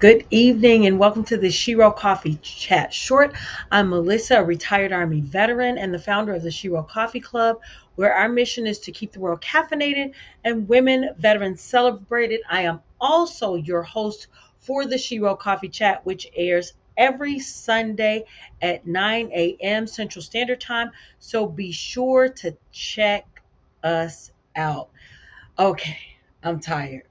Good evening and welcome to the Shiro Coffee Chat Short. I'm Melissa, a retired Army veteran and the founder of the Shiro Coffee Club, where our mission is to keep the world caffeinated and women veterans celebrated. I am also your host for the Shiro Coffee Chat, which airs every Sunday at 9 a.m. Central Standard Time. So be sure to check us out. Okay, I'm tired.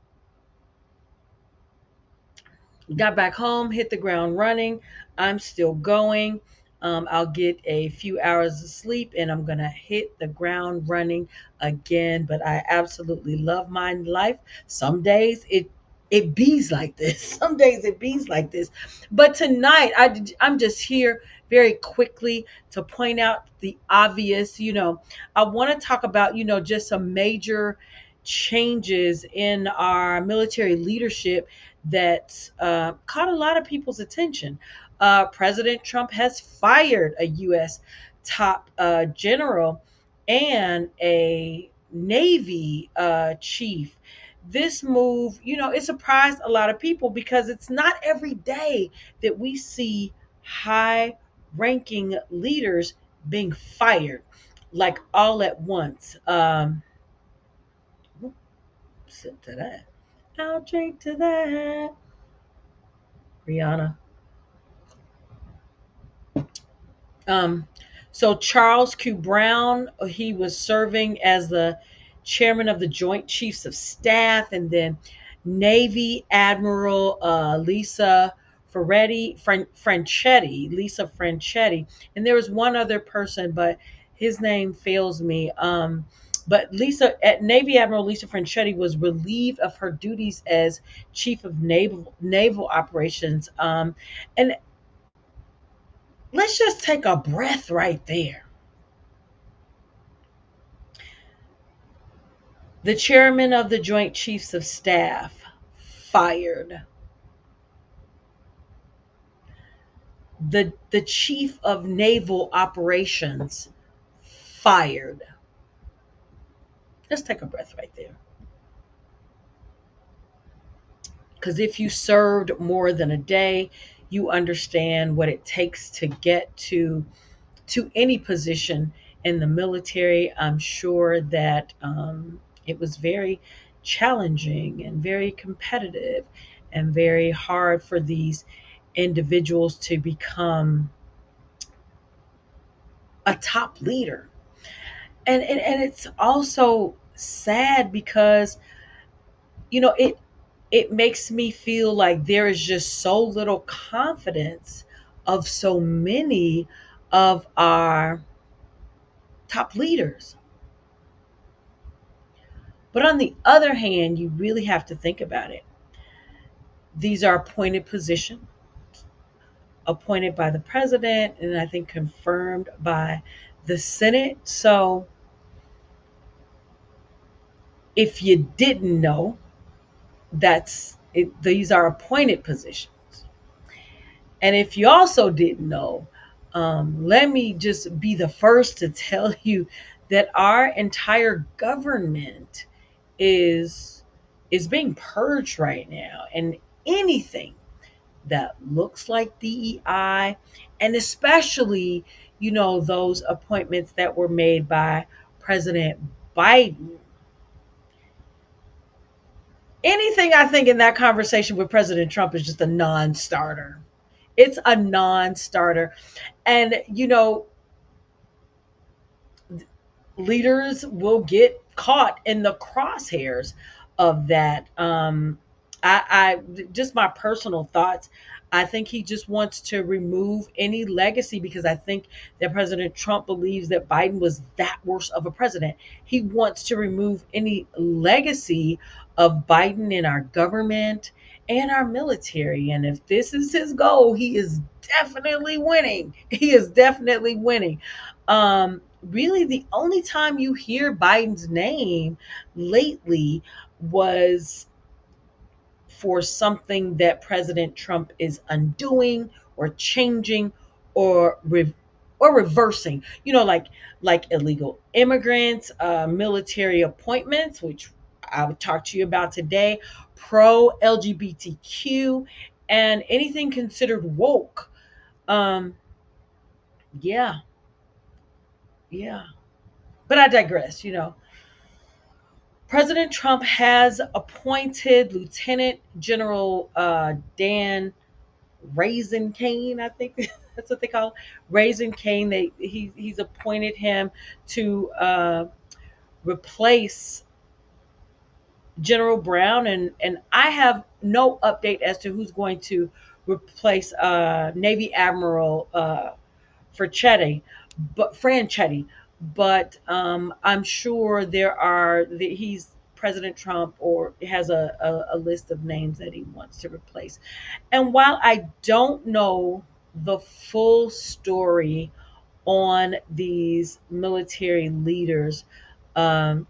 Got back home, hit the ground running. I'm still going. I'll get a few hours of sleep and I'm going to hit the ground running again. But I absolutely love my life. Some days it bees like this. Some days it bees like this. But tonight I'm just here very quickly to point out the obvious. I want to talk about, just some major changes in our military leadership that caught a lot of people's attention. President Trump has fired a U.S. top general and a Navy chief. This move, it surprised a lot of people because it's not every day that we see high ranking leaders being fired like all at once. Sip to that. I'll drink to that. Rihanna. Um, so Charles Q. Brown, he was serving as the chairman of the Joint Chiefs of Staff, and then Navy Admiral Lisa Franchetti, Lisa Franchetti, and there was one other person, but his name fails me. But Navy Admiral Lisa Franchetti was relieved of her duties as chief of naval operations. And let's just take a breath right there. The chairman of the Joint Chiefs of Staff fired. The chief of naval operations fired. Let's take a breath right there. Because if you served more than a day, you understand what it takes to get to any position in the military. I'm sure that it was very challenging and very competitive and very hard for these individuals to become a top leader. And it's also sad because it makes me feel like there is just so little confidence of so many of our top leaders. But on the other hand, you really have to think about it. These are appointed positions, appointed by the president, and I think confirmed by the Senate. So if you didn't know, that's it, these are appointed positions. And if you also didn't know, let me just be the first to tell you that our entire government is is being purged right now, and anything that looks like DEI, and especially, those appointments that were made by President Biden. Anything I think in that conversation with President Trump is just a non starter. It's a non starter. And, leaders will get caught in the crosshairs of that. I just my personal thoughts. I think he just wants to remove any legacy because I think that President Trump believes that Biden was that worse of a president. He wants to remove any legacy of Biden in our government and our military. And if this is his goal, he is definitely winning. He is definitely winning. Really, the only time you hear Biden's name lately was for something that President Trump is undoing or changing or or reversing. Like illegal immigrants, military appointments, which I would talk to you about today, pro LGBTQ, and anything considered woke. Um, yeah, yeah. But I digress. President Trump has appointed Lieutenant General Dan Raisin Kane, I think that's what they call it. Raisin Kane. He's appointed him to replace General Brown, and I have no update as to who's going to replace Navy Admiral Franchetti, but I'm sure he's President Trump or has a list of names that he wants to replace. And while I don't know the full story on these military leaders, um,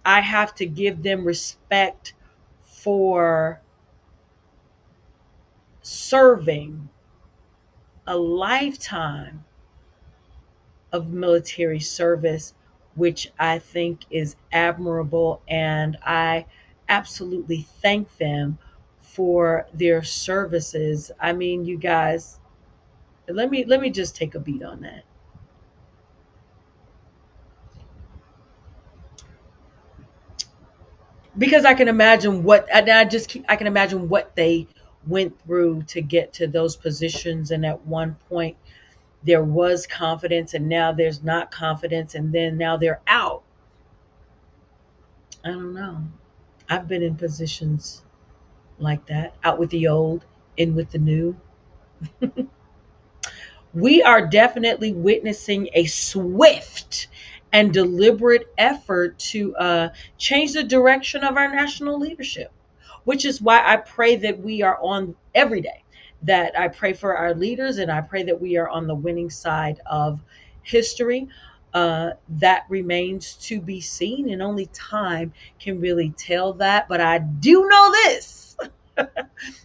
I have to give them respect for serving a lifetime of military service, which I think is admirable. And I absolutely thank them for their services. I mean, you guys, let me just take a beat on that. Because I can imagine I can imagine what they went through to get to those positions, and at one point there was confidence and now there's not confidence, and then now they're out. I don't know. I've been in positions like that, out with the old, in with the new. We are definitely witnessing a swift and deliberate effort to change the direction of our national leadership, which is why I pray that we are on every day, that I pray for our leaders, and I pray that we are on the winning side of history. That remains to be seen, and only time can really tell that. But I do know this.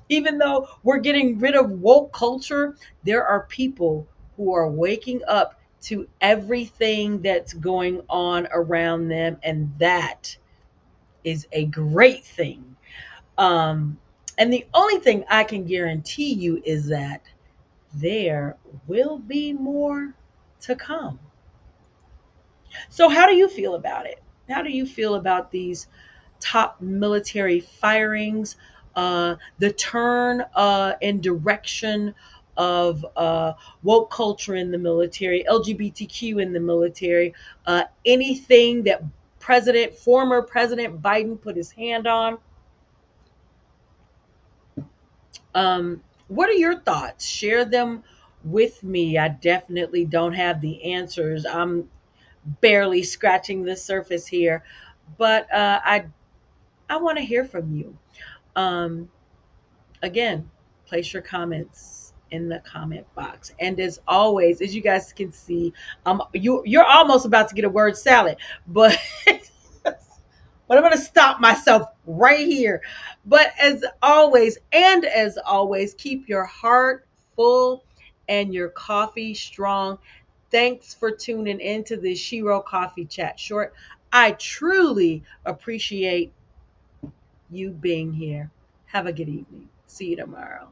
Even though we're getting rid of woke culture, there are people who are waking up to everything that's going on around them, and that is a great thing. Um, and the only thing I can guarantee you is that there will be more to come. So, how do you feel about it? How do you feel about these top military firings, the turn and direction of woke culture in the military, LGBTQ in the military, anything that former President Biden put his hand on? What are your thoughts? Share them with me. I definitely don't have the answers. I'm barely scratching the surface here, but I want to hear from you. Um, Again, place your comments in the comment box. And as always, as you guys can see, you're almost about to get a word salad, but but I'm going to stop myself right here. But as always, keep your heart full and your coffee strong. Thanks for tuning into the Shiro Coffee Chat Short. I truly appreciate you being here. Have a good evening. See you tomorrow.